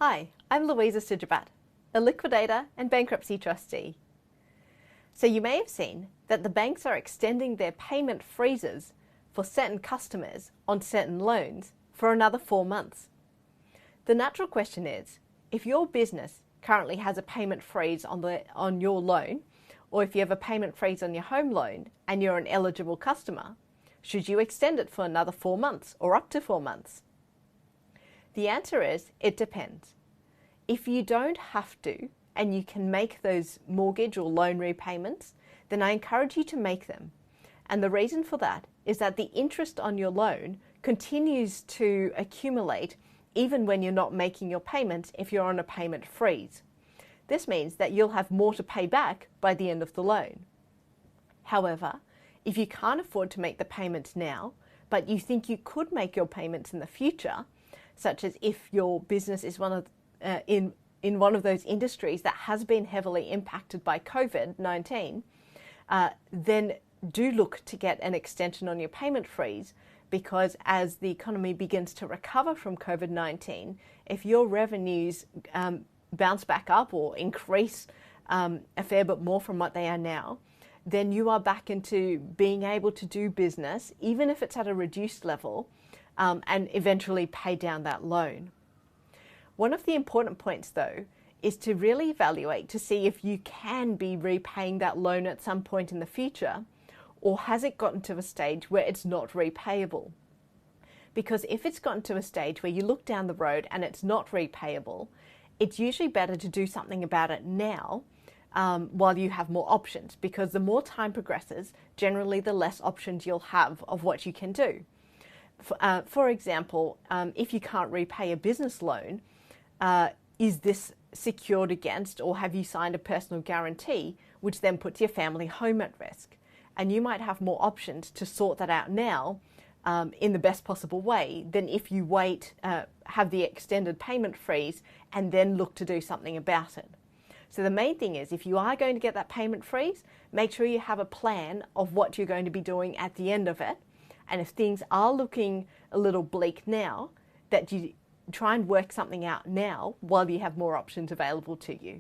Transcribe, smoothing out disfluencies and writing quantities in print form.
Hi, I'm Louisa Sijabat, a liquidator and bankruptcy trustee. So you may have seen that the banks are extending their payment freezes for certain customers on certain loans for another 4 months. The natural question is, if your business currently has a payment freeze on your loan, or if you have a payment freeze on your home loan and you're an eligible customer, should you extend it for another 4 months or up to 4 months? The answer is, it depends. If you don't have to, and you can make those mortgage or loan repayments, then I encourage you to make them. And the reason for that is that the interest on your loan continues to accumulate even when you're not making your payments if you're on a payment freeze. This means that you'll have more to pay back by the end of the loan. However, if you can't afford to make the payments now, but you think you could make your payments in the future, such as if your business is in one of those industries that has been heavily impacted by COVID-19, then do look to get an extension on your payment freeze, because as the economy begins to recover from COVID-19, if your revenues bounce back up or increase a fair bit more from what they are now, then you are back into being able to do business, even if it's at a reduced level, and eventually pay down that loan. One of the important points, though, is to really evaluate to see if you can be repaying that loan at some point in the future, or has it gotten to a stage where it's not repayable? Because if it's gotten to a stage where you look down the road and it's not repayable, it's usually better to do something about it now while you have more options, because the more time progresses, generally the less options you'll have of what you can do. For example, if you can't repay a business loan, is this secured against, or have you signed a personal guarantee, which then puts your family home at risk? And you might have more options to sort that out now in the best possible way than if you wait, have the extended payment freeze, and then look to do something about it. So the main thing is, if you are going to get that payment freeze, make sure you have a plan of what you're going to be doing at the end of it. And if things are looking a little bleak now, that you try and work something out now while you have more options available to you.